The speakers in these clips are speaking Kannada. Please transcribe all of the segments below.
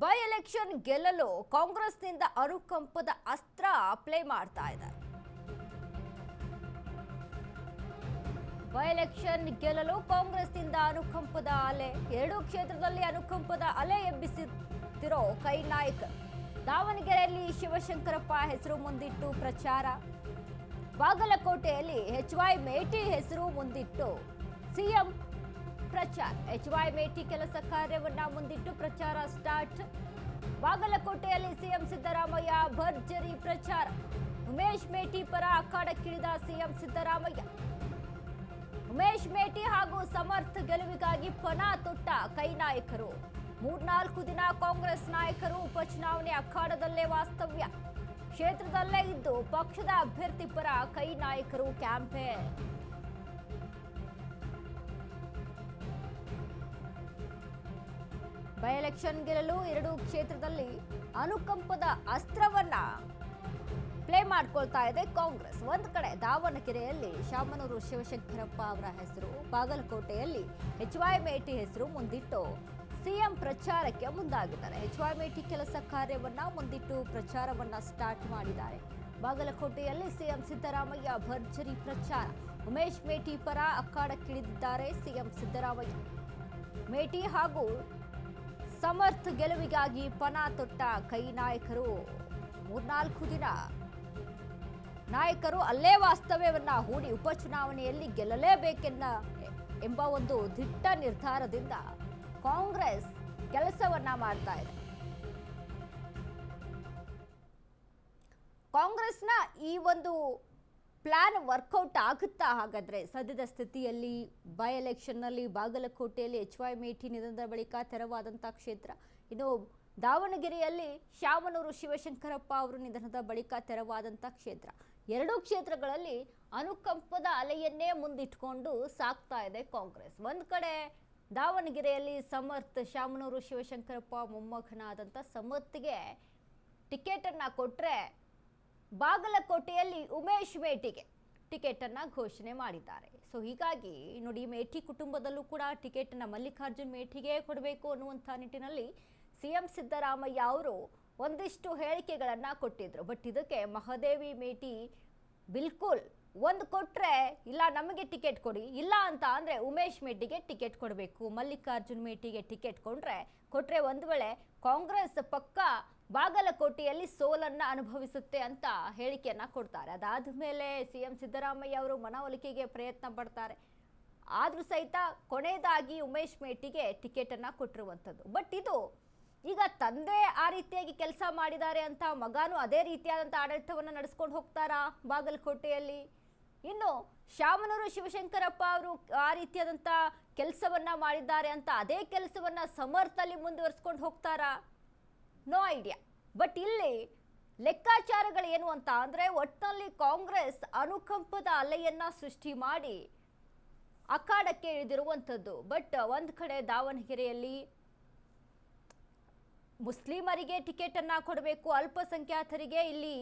ಬೈ ಎಲೆಕ್ಷನ್ ಗೆಲ್ಲಲು ಕಾಂಗ್ರೆಸ್ನಿಂದ ಅನುಕಂಪದ ಅಸ್ತ್ರ ಪ್ಲೇ ಮಾಡ್ತಾ ಇದ್ದಾರೆ. ಬೈ ಎಲೆಕ್ಷನ್ ಗೆಲ್ಲಲು ಕಾಂಗ್ರೆಸ್ನಿಂದ ಅನುಕಂಪದ ಅಲೆ. ಎರಡು ಕ್ಷೇತ್ರದಲ್ಲಿ ಅನುಕಂಪದ ಅಲೆ ಎಬ್ಬಿಸುತ್ತಿರೋ ಕೈ ನಾಯಕರು. ದಾವಣಗೆರೆಯಲ್ಲಿ ಶಿವಶಂಕರಪ್ಪ ಹೆಸರು ಮುಂದಿಟ್ಟು ಪ್ರಚಾರ. ಬಾಗಲಕೋಟೆಯಲ್ಲಿ ಎಚ್.ವೈ. ಮೇಟಿ ಹೆಸರು ಮುಂದಿಟ್ಟು ಸಿಎಂ ಪ್ರಚಾರ. ಎಚ್.ವೈ. ಮೇಟಿ ಕೆಲಸ ಕಾರ್ಯವನ್ನ ಮುಂದಿಟ್ಟು ಪ್ರಚಾರ ಸ್ಟಾರ್ಟ್. ಬಾಗಲಕೋಟೆಯಲ್ಲಿ ಸಿಎಂ ಸಿದ್ದರಾಮಯ್ಯ ಭರ್ಜರಿ ಪ್ರಚಾರ. ಉಮೇಶ್ ಮೇಟಿ ಪರ ಅಖಾಡಕ್ಕಿಳಿದ ಸಿಎಂ ಸಿದ್ದರಾಮಯ್ಯ. ಉಮೇಶ್ ಮೇಟಿ ಹಾಗೂ ಸಮರ್ಥ ಗೆಲುವಿಗಾಗಿ ಪಣ ತೊಟ್ಟ ಕೈ ನಾಯಕರು. 3-4 ದಿನ ಕಾಂಗ್ರೆಸ್ ನಾಯಕರು ಉಪಚುನಾವಣೆ ಅಖಾಡದಲ್ಲೇ ವಾಸ್ತವ್ಯ. ಕ್ಷೇತ್ರದಲ್ಲೇ ಇದ್ದು ಪಕ್ಷದ ಅಭ್ಯರ್ಥಿ ಪರ ಕೈ ನಾಯಕರು ಕ್ಯಾಂಪೇನ್. ಬೈ ಎಲೆಕ್ಷನ್ ಗೆಲ್ಲಲು ಎರಡು ಕ್ಷೇತ್ರದಲ್ಲಿ ಅನುಕಂಪದ ಅಸ್ತ್ರವನ್ನ ಪ್ಲೇ ಮಾಡ್ಕೊಳ್ತಾ ಇದೆ ಕಾಂಗ್ರೆಸ್. ಒಂದ್ ಕಡೆ ದಾವಣಗೆರೆಯಲ್ಲಿ ಶಾಮನೂರು ಶಿವಶಂಕರಪ್ಪ ಅವರ ಹೆಸರು, ಬಾಗಲಕೋಟೆಯಲ್ಲಿ ಎಚ್.ವೈ. ಮೇಟಿ ಹೆಸರು ಮುಂದಿಟ್ಟು ಸಿಎಂ ಪ್ರಚಾರಕ್ಕೆ ಮುಂದಾಗಿದ್ದಾರೆ. ಎಚ್.ವೈ. ಮೇಟಿ ಕೆಲಸ ಕಾರ್ಯವನ್ನ ಮುಂದಿಟ್ಟು ಪ್ರಚಾರವನ್ನ ಸ್ಟಾರ್ಟ್ ಮಾಡಿದ್ದಾರೆ. ಬಾಗಲಕೋಟೆಯಲ್ಲಿ ಸಿಎಂ ಸಿದ್ದರಾಮಯ್ಯ ಭರ್ಜರಿ ಪ್ರಚಾರ. ಉಮೇಶ್ ಮೇಟಿ ಪರ ಅಖಾಡಕ್ಕಿಳಿದಿದ್ದಾರೆ ಸಿಎಂ ಸಿದ್ದರಾಮಯ್ಯ. ಮೇಟಿ ಹಾಗೂ ಸಮರ್ಥ ಗೆಲುವಿಗಾಗಿ ಪಣ ತೊಟ್ಟ ಕೈ ನಾಯಕರು. 3-4 ದಿನ ನಾಯಕರು ಅಲ್ಲೇ ವಾಸ್ತವ್ಯವನ್ನ ಹೂಡಿ ಉಪಚುನಾವಣೆಯಲ್ಲಿ ಗೆಲ್ಲಲೇಬೇಕೆನ್ನ ಎಂಬ ಒಂದು ದಿಟ್ಟ ನಿರ್ಧಾರದಿಂದ ಕಾಂಗ್ರೆಸ್ ಕೆಲಸವನ್ನ ಮಾಡ್ತಾ ಇದೆ. ಕಾಂಗ್ರೆಸ್ನ ಈ ಒಂದು ಪ್ಲಾನ್ ವರ್ಕೌಟ್ ಆಗುತ್ತಾ? ಹಾಗಾದ್ರೆ ಸದ್ಯದ ಸ್ಥಿತಿಯಲ್ಲಿ ಬೈ ಎಲೆಕ್ಷನ್ನಲ್ಲಿ ಬಾಗಲಕೋಟೆಯಲ್ಲಿ ಎಚ್.ವೈ. ಮೇಟಿ ನಿಧನದ ಬಳಿಕ ತೆರವಾದಂಥ ಕ್ಷೇತ್ರ, ಇನ್ನು ದಾವಣಗೆರೆಯಲ್ಲಿ ಶಾಮನೂರು ಶಿವಶಂಕರಪ್ಪ ಅವರು ನಿಧನದ ಬಳಿಕ ತೆರವಾದಂಥ ಕ್ಷೇತ್ರ. ಎರಡೂ ಕ್ಷೇತ್ರಗಳಲ್ಲಿ ಅನುಕಂಪದ ಅಲೆಯನ್ನೇ ಮುಂದಿಟ್ಕೊಂಡು ಸಾಕ್ತಾ ಇದೆ ಕಾಂಗ್ರೆಸ್. ಒಂದ್ ಕಡೆ ದಾವಣಗೆರೆಯಲ್ಲಿ ಸಮರ್ಥ ಶಾಮನೂರು ಶಿವಶಂಕರಪ್ಪ ಮೊಮ್ಮಗನಾದಂಥ ಸಮರ್ಥ್ಗೆ ಟಿಕೆಟ್ ಅನ್ನ ಕೊಟ್ರೆ, ಬಾಗಲಕೋಟೆಯಲ್ಲಿ ಉಮೇಶ್ ಮೇಟಿಗೆ ಟಿಕೆಟ್ ಅನ್ನ ಘೋಷಣೆ ಮಾಡಿದ್ದಾರೆ. ಸೊ ಹೀಗಾಗಿ ನೋಡಿ, ಮೇಟಿ ಕುಟುಂಬದಲ್ಲೂ ಕೂಡ ಟಿಕೆಟ್ ಅನ್ನ ಮಲ್ಲಿಕಾರ್ಜುನ್ ಮೇಟಿಗೆ ಕೊಡಬೇಕು ಅನ್ನುವಂಥ ನಿಟ್ಟಿನಲ್ಲಿ ಸಿಎಂ ಸಿದ್ದರಾಮಯ್ಯ ಅವರು ಒಂದಿಷ್ಟು ಹೇಳಿಕೆಗಳನ್ನ ಕೊಟ್ಟಿದ್ರು. ಬಟ್ ಇದಕ್ಕೆ ಮಹಾದೇವಿ ಮೇಟಿ ಬಿಲ್ಕುಲ್ ಒಂದು ಕೊಟ್ರೆ ಇಲ್ಲ ನಮಗೆ ಟಿಕೆಟ್ ಕೊಡಿ, ಇಲ್ಲ ಅಂತ ಅಂದ್ರೆ ಉಮೇಶ್ ಮೇಟಿಗೆ ಟಿಕೆಟ್ ಕೊಡಬೇಕು, ಮಲ್ಲಿಕಾರ್ಜುನ್ ಮೇಟಿಗೆ ಟಿಕೆಟ್ ಕೊಟ್ರೆ ಒಂದು ವೇಳೆ ಕಾಂಗ್ರೆಸ್ ಪಕ್ಕ ಬಾಗಲಕೋಟೆಯಲ್ಲಿ ಸೋಲನ್ನ ಅನುಭವಿಸುತ್ತೆ ಅಂತ ಹೇಳಿಕೆಯನ್ನ ಕೊಡ್ತಾರೆ. ಅದಾದ ಮೇಲೆ ಸಿಎಂ ಸಿದ್ದರಾಮಯ್ಯ ಅವರು ಮನವೊಲಿಕೆಗೆ ಪ್ರಯತ್ನ ಪಡ್ತಾರೆ. ಆದ್ರೂ ಸಹಿತ ಕೊನೆಯದಾಗಿ ಉಮೇಶ್ ಮೇಟಿಗೆ ಟಿಕೆಟ್ ಅನ್ನ ಕೊಟ್ಟಿರುವಂಥದ್ದು. ಬಟ್ ಇದು ಈಗ ತಂದೆ ಆ ರೀತಿಯಾಗಿ ಕೆಲಸ ಮಾಡಿದ್ದಾರೆ ಅಂತ ಮಗನೂ ಅದೇ ರೀತಿಯಾದಂಥ ಆಡಳಿತವನ್ನು ನಡೆಸ್ಕೊಂಡು ಹೋಗ್ತಾರಾ ಬಾಗಲಕೋಟೆಯಲ್ಲಿ? ಇನ್ನು ಶಾಮನೂರು ಶಿವಶಂಕರಪ್ಪ ಅವರು ಆ ರೀತಿಯಾದಂಥ ಕೆಲಸವನ್ನ ಮಾಡಿದ್ದಾರೆ ಅಂತ ಅದೇ ಕೆಲಸವನ್ನ ಸಮರ್ಥಲ್ಲಿ ಮುಂದುವರಿಸ್ಕೊಂಡು ಹೋಗ್ತಾರಾ? No idea. ಬಟ್ ಇಲ್ಲಿ ಲೆಕ್ಕಾಚಾರಗಳು ಏನು ಅಂತ ಅಂದ್ರೆ, ಒಟ್ಟಿನಲ್ಲಿ ಕಾಂಗ್ರೆಸ್ ಅನುಕಂಪದ ಅಲೆಯನ್ನ ಸೃಷ್ಟಿ ಮಾಡಿ ಅಖಾಡಕ್ಕೆ ಇಳಿದಿರುವಂಥದ್ದು. ಬಟ್ ಒಂದ್ ಕಡೆ ದಾವಣಗೆರೆಯಲ್ಲಿ ಮುಸ್ಲಿಮರಿಗೆ ಟಿಕೆಟ್ ಅನ್ನ ಕೊಡಬೇಕು, ಅಲ್ಪಸಂಖ್ಯಾತರಿಗೆ ಇಲ್ಲಿ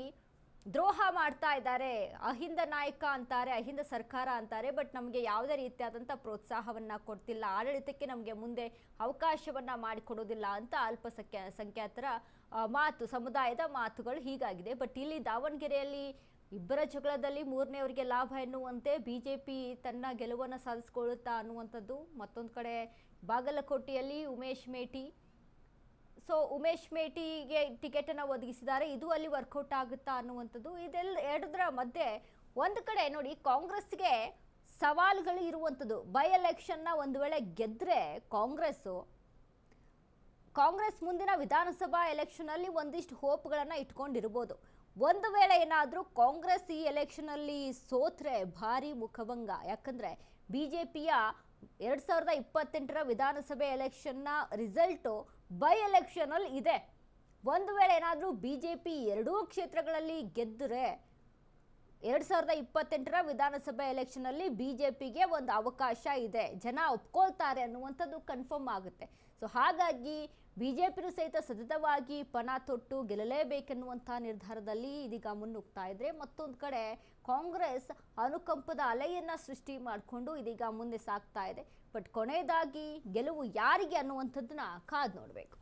ದ್ರೋಹ ಮಾಡ್ತಾ ಇದ್ದಾರೆ, ಅಹಿಂದ ನಾಯಕ ಅಂತಾರೆ, ಅಹಿಂದ ಸರ್ಕಾರ ಅಂತಾರೆ. ಬಟ್ ನಮಗೆ ಯಾವುದೇ ರೀತಿಯಾದಂಥ ಪ್ರೋತ್ಸಾಹವನ್ನ ಕೊಡ್ತಿಲ್ಲ, ಆಡಳಿತಕ್ಕೆ ನಮಗೆ ಮುಂದೆ ಅವಕಾಶವನ್ನ ಮಾಡಿಕೊಡೋದಿಲ್ಲ ಅಂತ ಸಂಖ್ಯಾತರ ಮಾತು, ಸಮುದಾಯದ ಮಾತುಗಳು ಹೀಗಾಗಿದೆ. ಬಟ್ ಇಲ್ಲಿ ದಾವಣಗೆರೆಯಲ್ಲಿ ಇಬ್ಬರ ಜಗಳದಲ್ಲಿ ಮೂರನೇವರಿಗೆ ಲಾಭ ಎನ್ನುವಂತೆ ಬಿಜೆಪಿ ತನ್ನ ಗೆಲುವನ್ನು ಸಾಧಿಸಿಕೊಳ್ಳುತ್ತಾ ಅನ್ನುವಂಥದ್ದು. ಮತ್ತೊಂದು ಕಡೆ ಬಾಗಲಕೋಟೆಯಲ್ಲಿ ಉಮೇಶ್ ಮೇಟಿಗೆ ಟಿಕೆಟ್ ಅನ್ನು ಒದಗಿಸಿದ್ದಾರೆ. ಇದು ಅಲ್ಲಿ ವರ್ಕೌಟ್ ಆಗುತ್ತಾ ಅನ್ನುವಂಥದ್ದು. ಎರಡರ ಮಧ್ಯೆ ಒಂದು ಕಡೆ ನೋಡಿ, ಕಾಂಗ್ರೆಸ್ಗೆ ಸವಾಲುಗಳು ಇರುವಂಥದ್ದು. ಬೈ ಎಲೆಕ್ಷನ್ನ ಒಂದು ವೇಳೆ ಗೆದ್ರೆ ಕಾಂಗ್ರೆಸ್ ಮುಂದಿನ ವಿಧಾನಸಭಾ ಎಲೆಕ್ಷನ್ ಅಲ್ಲಿ ಒಂದಿಷ್ಟು ಹೋಪ್ಗಳನ್ನ ಇಟ್ಕೊಂಡಿರ್ಬೋದು. ಒಂದು ವೇಳೆ ಏನಾದರೂ ಕಾಂಗ್ರೆಸ್ ಈ ಎಲೆಕ್ಷನ್ ಅಲ್ಲಿ ಸೋತ್ರೆ ಭಾರಿ ಮುಖಭಂಗ. ಯಾಕಂದ್ರೆ ಬಿಜೆಪಿಯ 2028ರ ವಿಧಾನಸಭೆ ಎಲೆಕ್ಷನ್ನ ರಿಸಲ್ಟು ಬೈ ಎಲೆಕ್ಷನ್ ಅಲ್ಲಿ ಇದೆ. ಒಂದು ವೇಳೆ ಏನಾದರೂ ಬಿಜೆಪಿ ಎರಡೂ ಕ್ಷೇತ್ರಗಳಲ್ಲಿ ಗೆದ್ದರೆ 2028ರ ವಿಧಾನಸಭೆ ಎಲೆಕ್ಷನ್ ಅಲ್ಲಿ ಬಿಜೆಪಿಗೆ ಒಂದು ಅವಕಾಶ ಇದೆ, ಜನ ಒಪ್ಕೊಳ್ತಾರೆ ಅನ್ನುವಂಥದ್ದು ಕನ್ಫರ್ಮ್ ಆಗುತ್ತೆ. ಸೊ ಹಾಗಾಗಿ ಬಿಜೆಪಿನೂ ಸಹಿತ ಸತತವಾಗಿ ಪಣ ತೊಟ್ಟು ಗೆಲ್ಲಲೇಬೇಕೆನ್ನುವಂಥ ನಿರ್ಧಾರದಲ್ಲಿ ಇದೀಗ ಮುನ್ನುಗ್ತಾ ಇದ್ರೆ, ಮತ್ತೊಂದು ಕಡೆ ಕಾಂಗ್ರೆಸ್ ಅನುಕಂಪದ ಅಲೆಯನ್ನ ಸೃಷ್ಟಿ ಮಾಡಿಕೊಂಡು ಇದೀಗ ಮುಂದೆ ಸಾಗ್ತಾ ಇದೆ. ಬಟ್ ಕೊನೆಯದಾಗಿ ಗೆಲುವು ಯಾರಿಗೆ ಅನ್ನುವಂಥದ್ದನ್ನ ಕಾದು ನೋಡಬೇಕು.